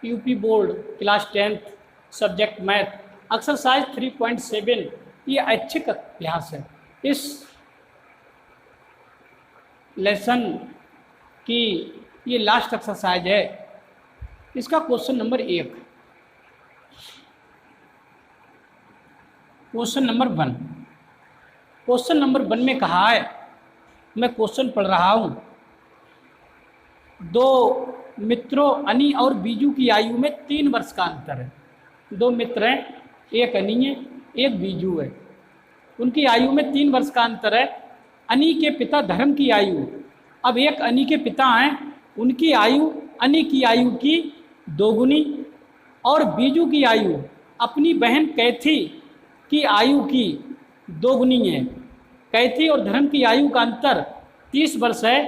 UP board class 10th subject math exercise 3.7 ये ऐच्छिक अभ्यास है। इस लेसन की ये लास्ट एक्सरसाइज है। इसका question number 1, question number 1। Question number 1 में कहा है, मैं क्वेश्चन पढ़ रहा हूँ, दो मित्रों अनी और बीजू की आयु में 3 वर्ष का अंतर है। दो मित्र हैं, एक अनी है एक बीजू है, उनकी आयु में 3 वर्ष का अंतर है। अनी के पिता धर्म की आयु, अब एक अनी के पिता हैं, उनकी आयु अनी की आयु की दोगुनी और बीजू की आयु अपनी बहन कैथी की आयु की दोगुनी है। कैथी और धर्म की आयु का अंतर 30 वर्ष है।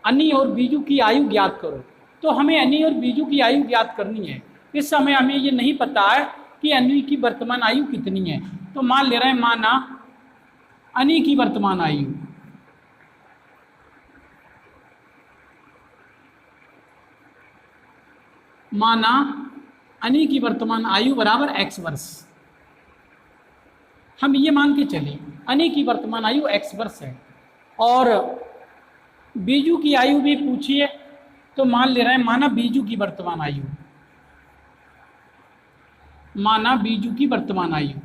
अनी और बीजू की आयु ज्ञात करो। तो हमें अनी और बीजू की आयु ज्ञात करनी है। इस समय हमें ये नहीं पता है कि अनी की वर्तमान आयु कितनी है, तो मान ले रहे हैं माना अनी की वर्तमान आयु, माना अनी की वर्तमान आयु बराबर x वर्ष। हम ये मान के चले अनी की वर्तमान आयु x वर्ष है और बीजू की आयु भी पूछिए, तो मान ले रहे हैं माना बीजू की वर्तमान आयु, माना बीजू की वर्तमान आयु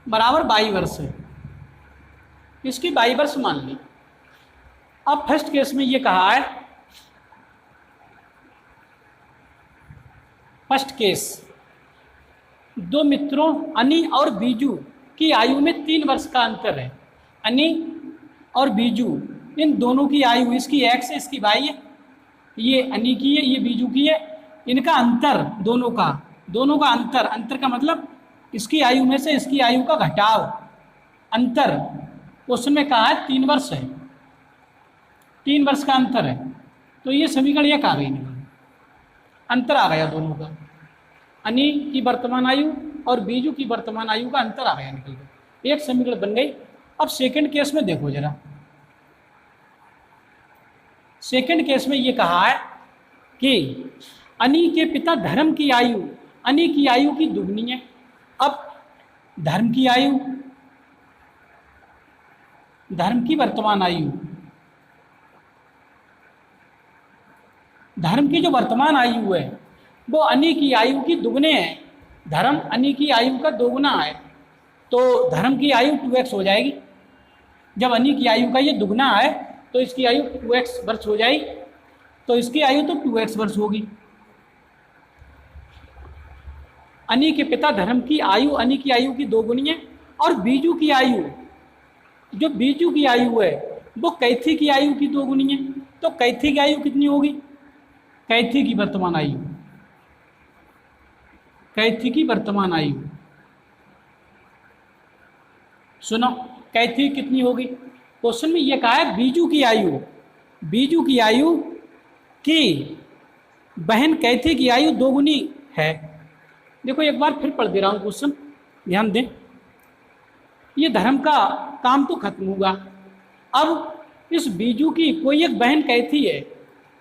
बराबर 22 वर्ष है। इसकी 22 वर्ष मान ली। अब फर्स्ट केस में ये कहा है, फर्स्ट केस, दो मित्रों अनी और बीजू की आयु में 3 वर्ष का अंतर है। अनी और बीजू इन दोनों की आयु, इसकी x है इसकी y है, ये अनी की है ये बीजू की है। इनका अंतर दोनों का अंतर का मतलब इसकी आयु में से इसकी आयु का घटाव, अंतर क्वेश्चन में कहा है 3 वर्ष है, 3 वर्ष का अंतर है। तो ये समीकरण एक आ गई निकल, अंतर आ गया दोनों का, अनी की वर्तमान आयु और बीजू की वर्तमान आयु का अंतर आ गया निकल गया, एक समीकरण बन गई। अब सेकंड केस में देखो जरा, सेकंड केस में ये कहा है कि अनी के पिता धर्म की आयु अनी की आयु की दुगनी है। अब धर्म की आयु, धर्म की वर्तमान आयु, धर्म की जो वर्तमान आयु है वो अनी की आयु की दुगने है। धर्म अनी की आयु का दोगुना है, तो धर्म की आयु 2x हो जाएगी। जब अनी की आयु का ये दुगना है तो इसकी आयु 2x वर्ष हो जाएगी, तो इसकी आयु तो 2x वर्ष होगी। अनी के पिता धर्म की आयु अनी की आयु की दोगुनी है और बीजू की आयु, जो बीजू की आयु है वो कैथी की आयु की दोगुनी है। तो कैथी की आयु कितनी होगी? कैथी की वर्तमान आयु, कैथी की वर्तमान आयु सुनो, कैथी कितनी होगी? क्वेश्चन में ये कहा है बीजू की आयु, बीजू की आयु की बहन कैथी की आयु दोगुनी है। देखो एक बार फिर पढ़ दे रहा हूँ क्वेश्चन, ध्यान दें। ये धर्म का काम तो खत्म हुआ। अब इस बीजू की कोई एक बहन कैथी है,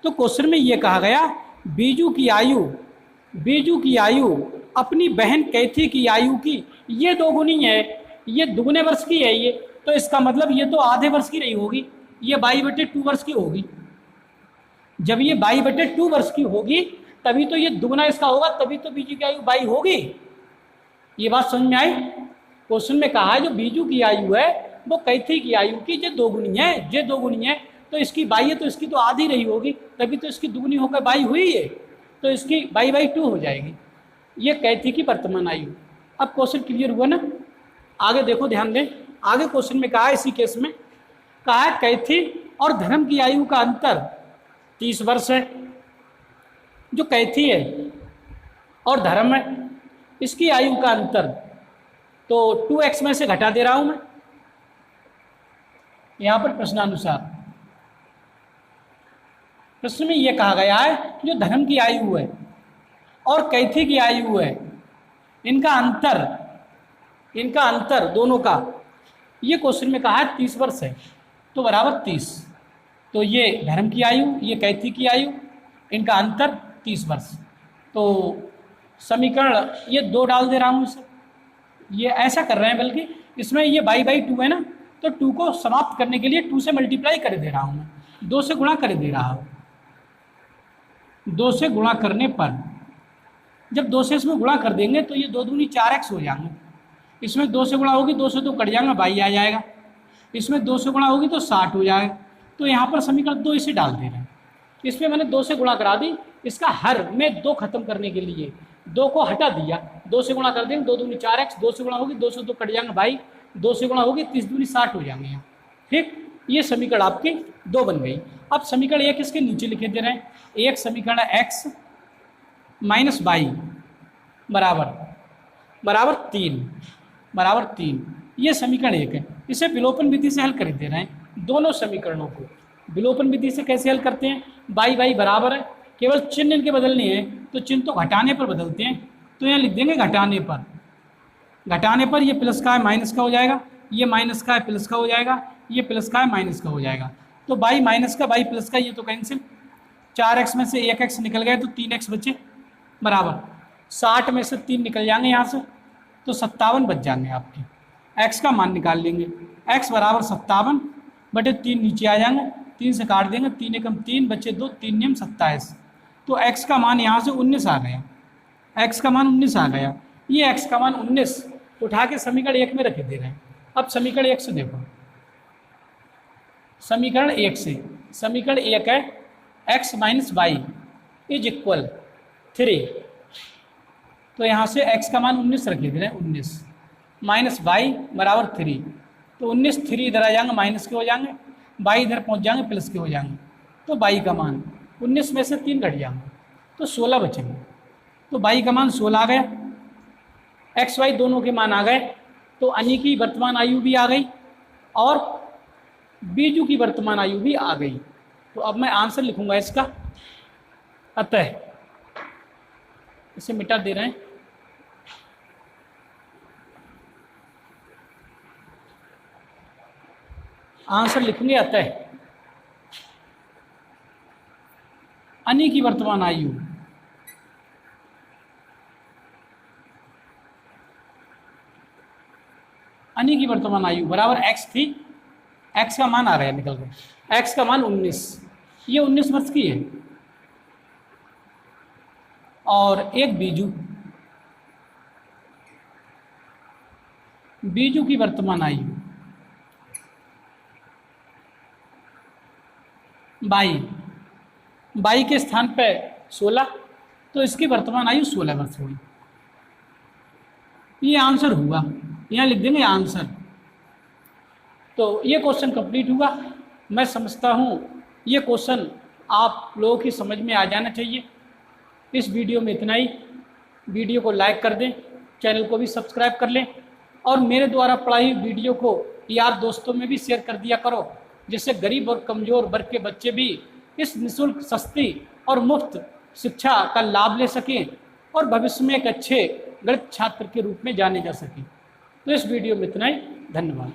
तो क्वेश्चन में ये कहा गया बीजू की आयु अपनी बहन कैथी की आयु की ये दोगुनी है, ये दुगने वर्ष की है ये, तो इसका मतलब ये तो आधे वर्ष की नहीं होगी, ये 22/2 वर्ष की होगी। जब ये 22/2 वर्ष की होगी तभी तो ये दुगना इसका होगा, तभी तो बीजू की आयु 22 होगी। ये बात समझ में आई? क्वेश्चन में कहा है जो बीजू की आयु है वो कैथी की आयु की जो दोगुनी है, जे दोगुनी है, तो इसकी 22 है तो इसकी तो आधी रही होगी, तभी तो इसकी दुगनी होकर 22 हुई है, तो इसकी 22/2 हो जाएगी। ये कैथी की वर्तमान आयु। अब क्वेश्चन क्लियर हुआ ना? आगे देखो, ध्यान दें। आगे क्वेश्चन में कहा है, इसी केस में कहा है कैथी और धर्म की आयु का अंतर 30 वर्ष है। जो कैथी है और धर्म है इसकी आयु का अंतर तो 2x में से घटा दे रहा हूं मैं यहां पर प्रश्नानुसार। प्रश्न में यह कहा गया है जो धर्म की आयु है और कैथी की आयु है, इनका अंतर दोनों का, ये क्वेश्चन में कहा है 30 वर्ष है, तो बराबर 30। तो ये धर्म की आयु, ये कैथी की आयु, इनका अंतर 30 वर्ष। तो समीकरण ये 2 डाल दे रहा हूँ इसे, ये ऐसा कर रहे हैं, बल्कि इसमें ये बाई 2 है ना, तो 2 को समाप्त करने के लिए 2 से मल्टीप्लाई कर दे रहा हूँ मैं, 2 से गुणा कर दे रहा हूँ। 2 से गुणा करने पर जब 2 से इसमें गुणा कर देंगे तो ये 2 दूनी 4x हो जाएंगे। इसमें 2 से गुणा होगी, 2 से 2 कट जाएगा, 22 आ जाएगा। इसमें 2 से गुणा होगी तो 60 हो जाएगा। तो यहाँ पर समीकरण 2 इसे डाल दे रहे हैं। इसमें मैंने 2 से गुणा करा दी, इसका हर में 2 खत्म करने के लिए 2 को हटा दिया, 2 से गुणा कर देंगे, 2 दूनी 4x, 2 से गुणा होगी, 2 से 2 कट जाएंगे 22, 2 से गुणा होगी 30 दूनी 60 हो जाएंगे यहाँ। ठीक, ये समीकरण आपकी 2 बन गई। अब समीकरण 1 इसके नीचे लिखे दे रहे हैं। एक समीकरण है x माइनस वाई बराबर 3, ये समीकरण 1 है। इसे विलोपन विधि से हल कर दे रहे हैं दोनों समीकरणों को। विलोपन विधि से कैसे हल करते हैं? बाई बराबर है, केवल चिन्ह इनके बदलने हैं, तो चिन्ह तो घटाने पर बदलते हैं, तो यहाँ लिख देंगे घटाने पर ये प्लस का है माइनस का हो जाएगा, ये माइनस का है प्लस का हो जाएगा, ये प्लस का है माइनस का हो जाएगा। तो बाई माइनस का बाई प्लस का ये तो कैंसिल, 4x में से 1x निकल गए तो 3x बचे, बराबर 60 में से 3 निकल जाएंगे यहाँ से, तो 57 बच जाएंगे आपके। x का मान निकाल लेंगे, x बराबर 57 बटे 3 नीचे आ जाएंगे, 3 से काट देंगे, 3 एकम 3 बचे 2, 3 नियम 27। तो x का मान यहाँ से 19 आ गया, x का मान 19 आ गया। ये x का मान 19 उठा के समीकरण 1 में रखे दे रहे हैं। अब समीकरण 1 से देखो, समीकरण 1 है x minus y is equal 3, तो यहाँ से x का मान 19 रखे दे रहे हैं, 19 माइनस वाई बराबर 3, तो 19 3 इधर आ जाएंगे माइनस के हो जाएंगे, बाई इधर पहुँच जाएंगे प्लस के हो जाएंगे, तो बाई का मान 19 में से 3 घट जाएंगे तो 16 बचेंगे। तो बाई का मान 16 आ गया, एक्स वाई दोनों के मान आ गए, तो अनी की वर्तमान आयु भी आ गई और बीजू की वर्तमान आयु भी आ गई। तो अब मैं आंसर लिखूंगा इसका, अतः इसे मिटा दे रहे हैं। आंसर लिखेंगे अतः अनी की वर्तमान आयु बराबर x थी, x का मान आ रहा है निकल कर, x का मान 19, ये 19 वर्ष की है, और एक बीजू की वर्तमान आयु बाई के स्थान पे 16, तो इसकी वर्तमान आयु 16 वर्ष हुई। ये आंसर हुआ, यहाँ लिख देंगे आंसर। तो ये क्वेश्चन कंप्लीट हुआ। मैं समझता हूँ ये क्वेश्चन आप लोगों की समझ में आ जाना चाहिए। इस वीडियो में इतना ही। वीडियो को लाइक कर दें, चैनल को भी सब्सक्राइब कर लें, और मेरे द्वारा पढ़ाई वीडियो को यार दोस्तों में भी शेयर कर दिया करो, जिससे गरीब और कमज़ोर वर्ग के बच्चे भी इस निःशुल्क, सस्ती और मुफ्त शिक्षा का लाभ ले सकें और भविष्य में एक अच्छे गणित छात्र के रूप में जाने जा सकें। तो इस वीडियो में इतना ही। धन्यवाद।